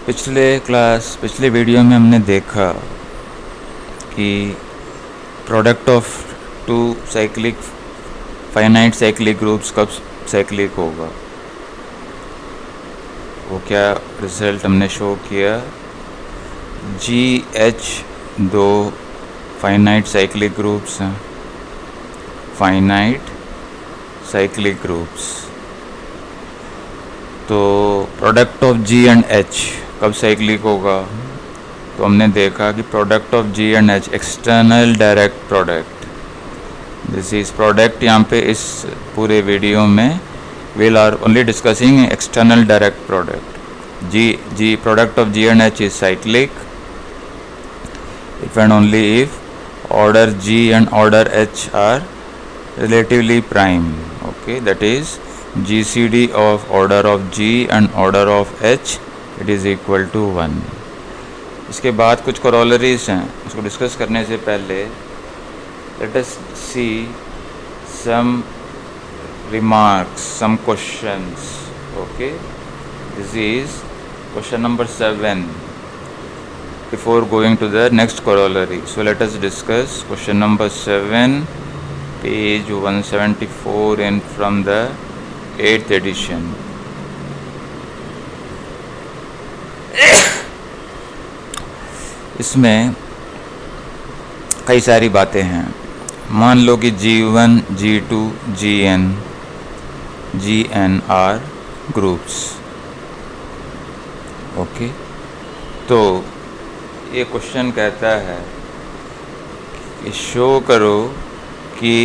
पिछले वीडियो में हमने देखा कि product of two cyclic finite cyclic groups कब साइक्लिक होगा। वो क्या रिजल्ट हमने शो किया, GH दो फाइनाइट साइक्लिक ग्रुप्स हैं, फाइनाइट साइक्लिक ग्रुप्स। तो product of G and H कब साइक्लिक होगा, तो हमने देखा कि product of G and H external direct product, this is product. यहाँ पे इस पूरे वीडियो में we'll are only discussing external direct product. Product of G and H is cyclic if and only if order G and order H are relatively prime. Okay, that is GCD of order of G and order of H, it is equal to 1. इसके बाद कुछ corollaries हैं, उसको discuss करने से पहले let us see some remarks, some questions. Okay, this is question number 7 before going to the next corollary. So let us discuss question number 7, page 174 in from the 8th edition. इसमें कई सारी बातें हैं। मान लो कि G1, G2, Gn are groups. Okay, तो ये question कहता है कि शो करो कि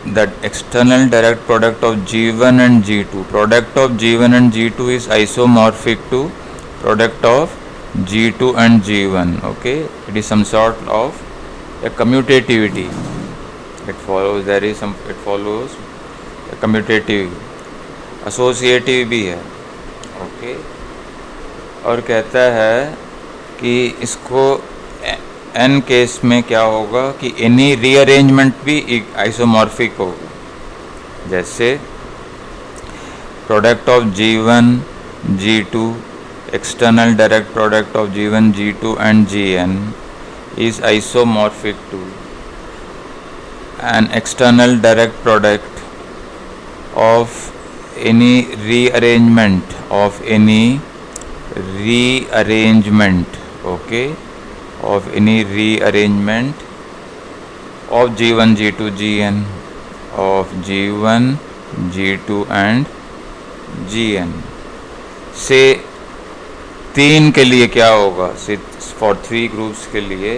the external direct product of G1 and G2, product of G1 and G2 is isomorphic to product of G2 and G1. Okay, it is some sort of a commutativity. It follows a commutative, associative भी है. Okay, और कहता है कि इसको n case में क्या होगा कि any rearrangement भी आइसोमॉर्फिक होगा। जैसे product of G1, G2, external direct product of G1, G2 and Gn is isomorphic to an external direct product of any rearrangement okay, of any rearrangement of G1, G2, Gn, of G1, G2 and Gn से 3 के लिए क्या होगा, for 3 groups के लिए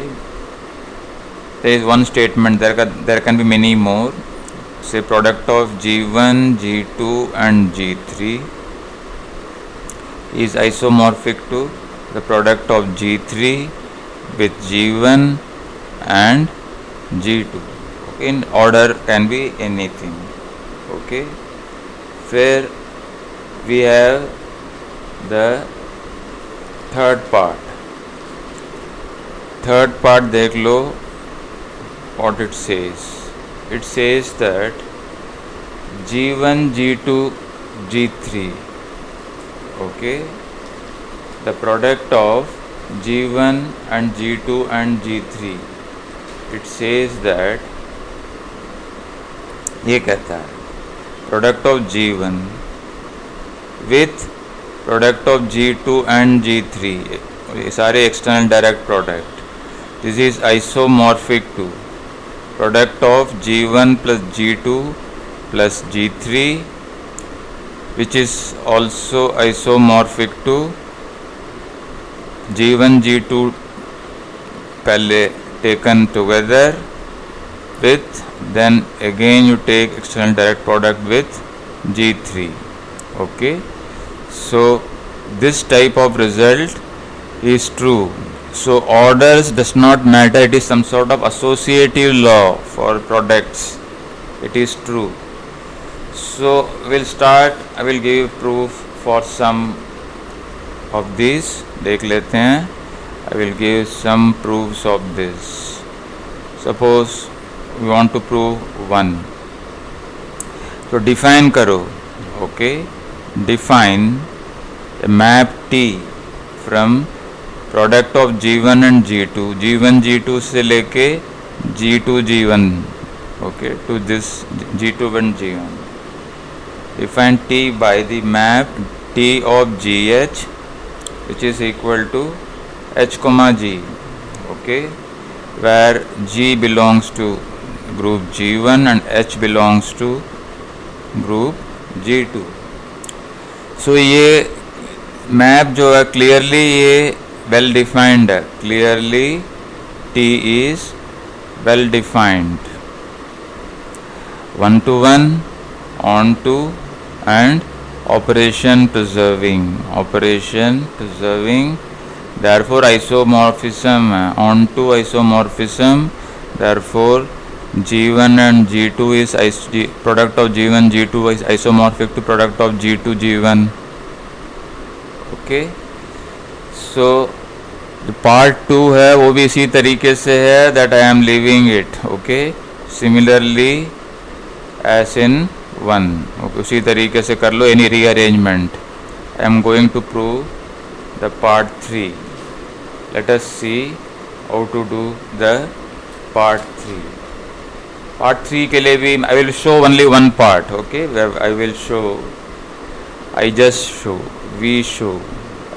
there is one statement, there can be many more. Say product of G1, G2 and G3 is isomorphic to the product of G3 with G1 and G2. Okay, in order can be anything. Okay, फिर we have the third part देख लो what it says. It says that G1, G2, G3, okay, the product of G1 and G2 and G3, it says that ये कहता है product of G1 with product of G2 and G3, ये सारे external direct product, this is isomorphic to product of G1 plus G2 plus G3 which is also isomorphic to G1, G2 पहले taken together with, then again you take external direct product with G3. Okay, so this type of result is true. So orders does not matter, it is some sort of associative law for products, it is true. So we'll start, I will give proof for some of these, देख लेते हैं. I will give some proofs of this. Suppose we want to prove one, तो define करो. Okay, define a map T from product of G1 and G2, G1 G2 से लेके G2 G1, okay, to this G2 and G1. Define T by the map T of GH which is equal to H comma G, okay, where G belongs to group G1 and H belongs to group G2. So ये map जो है clearly ये well defined है, clearly T is well defined, 1-to-1, on-to and operation preserving, therefore isomorphism, on-to isomorphism, therefore G1 and G2 is product of G1 G2 is isomorphic to product of G2 G1. Okay, so the part 2 है वो भी इसी तरीके से है, that I am leaving it, okay, similarly as in 1, okay, उसी तरीके से कर लो any rearrangement. I am going to prove the part 3. Let us see how to do the part 3. Part 3 के लिए भी I will show only one part, okay, where I will show, I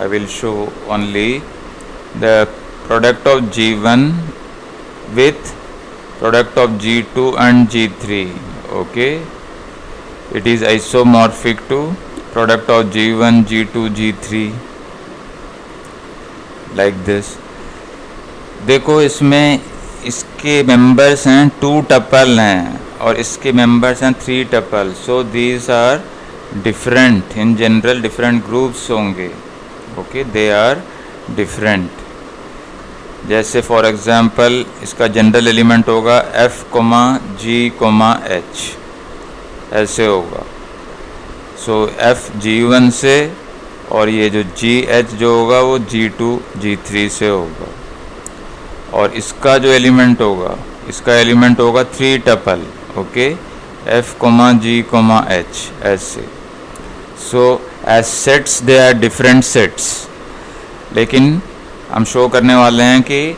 will show only the product of G1 with product of G2 and G3, okay, it is isomorphic to product of G1 G2 G3 like this. देखो इसमें इसके members हैं 2 tuple हैं और इसके members हैं 3 tuple, so these are different, in general different groups होंगे, okay, they are different. जैसे फॉर एग्जांपल इसका जनरल एलिमेंट होगा F, G, H, ऐसे होगा. सो F G1 से और ये जो GH जो होगा वो G2 G3 से होगा. और इसका जो एलिमेंट होगा, इसका एलिमेंट होगा 3 tuple, okay, F, G, H, ऐसे. So as sets they are different sets, लेकिन हम शो करने वाले हैं कि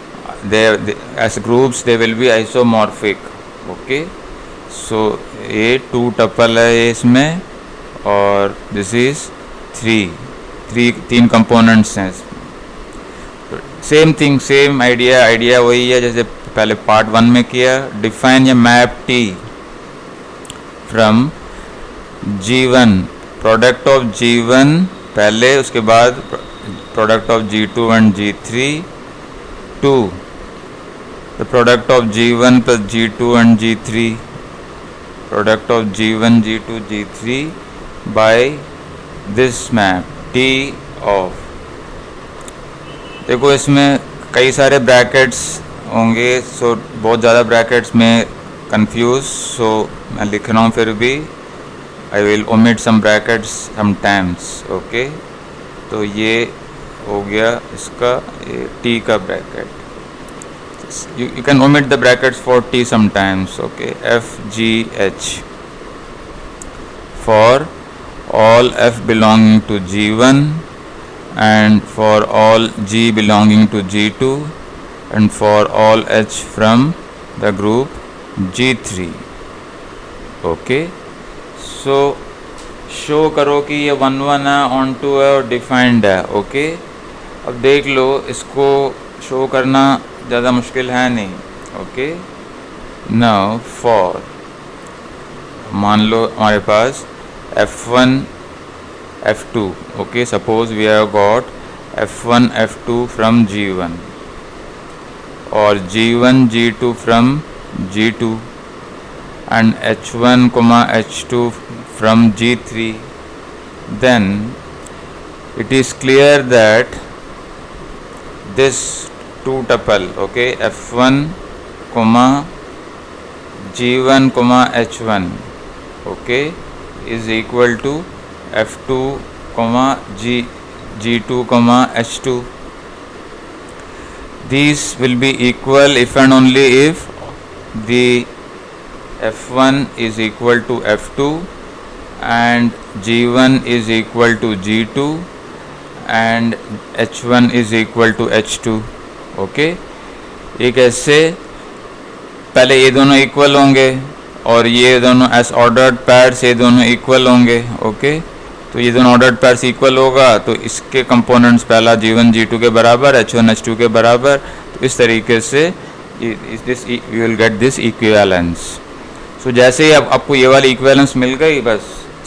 they as groups they will be isomorphic, okay. So ये 2 टपल है ये इसमें और दिस इज 3 कंपोनेंट्स हैं. सेम थिंग, सेम आइडिया वही है जैसे पहले पार्ट 1 में किया. डिफाइन या map T from G1, product of G1 पहले, उसके बाद product of G2 and G3 to the product of G1 plus G2 and G3, product of G1 G2 G3 by this map T of. देखो इसमें कई सारे brackets होंगे, सो बहुत ज़्यादा ब्रैकेट्स में कंफ्यूज, सो मैं लिख रहा हूँ फिर भी I will omit some brackets sometimes, okay. तो ये हो गया इसका T का bracket. you can omit the brackets for T sometimes, okay. F, G, H for all F belonging to G1 and for all G belonging to G2 and for all H from the group G3, okay. So show करो कि ये 1-1 है, on to है और defined है, okay. अब देख लो, इसको शो करना ज़्यादा मुश्किल है नहीं, ओके. नाउ फॉर, मान लो हमारे पास F1 F2, okay, suppose we have got F1 F2 from G1 और G1 G2 from G2 and H1, H2 from G3, then it is clear that this 2 tuple, okay, F1, G1, H1, okay, is equal to F2, G2, H2. These will be equal if and only if the F1 is equal to F2 and G1 is equal to G2 and H1 is equal to H2। Okay, एक ऐसे पहले ये दोनों equal होंगे और ये दोनों S ordered pairs ये दोनों इक्वल होंगे। ओके, तो ये दोनों ऑर्डर्ड पैर्स इक्वल होगा तो इसके कंपोनेंट्स पहला G1 G2 के बराबर, H1 H2 के बराबर। तो इस तरीके से this we will get this equivalence. So जैसे ही अब आपको ये वाली इक्विवेलेंस मिल गई बस,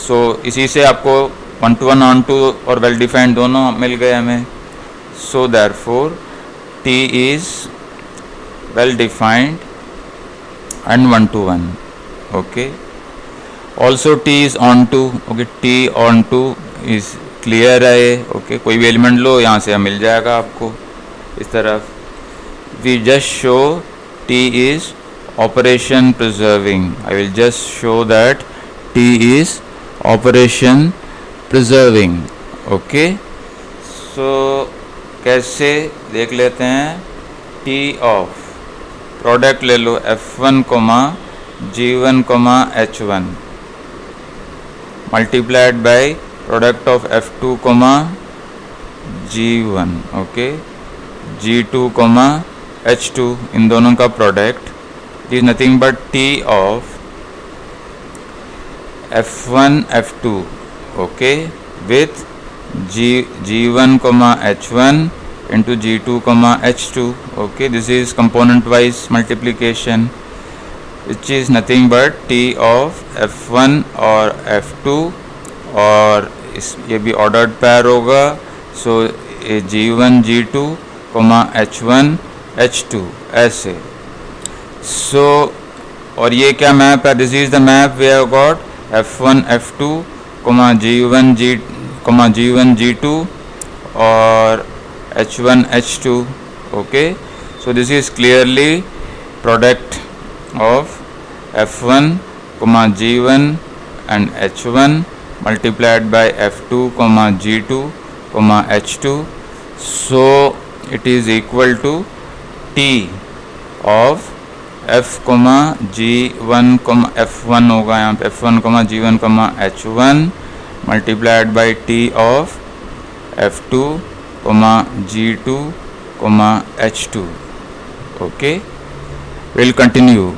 सो इसी से आपको 1 to 1 on 2 और वेल डिफाइंड दोनों मिल गए हमें। So therefore T is well defined and 1 to 1। okay, also T is on 2। okay, T on 2 is clear है। okay, कोई भी एलिमेंट लो यहाँ से मिल जाएगा आपको इस तरफ। we just show T is operation preserving। I will just show that T is operation preserving। okay, so कैसे देख लेते हैं। T of प्रोडक्ट ले लो F1, G1, H1 multiplied by product of F2, G1। Okay, G2, H2 इन दोनों का product is nothing but T of F1 F2। Okay, with G1, H1 into G2, H2। okay, this is component wise multiplication which is nothing but T of F1 और F2 और इस ये भी ordered पैर होगा। सो G1 G2, H1 H2 ऐसे। सो और ये क्या मैप है, this is the map we have got F1 F2, G1 G2 और H1 H2। okay, so this is clearly product of F1, G1 and H1 multiplied by F2, G2, H2। so it is equal to T of F, G1, F1 होगा यहाँ पे F1, G1, H1 multiplied by T of F2, G2, H2। okay, we'll continue।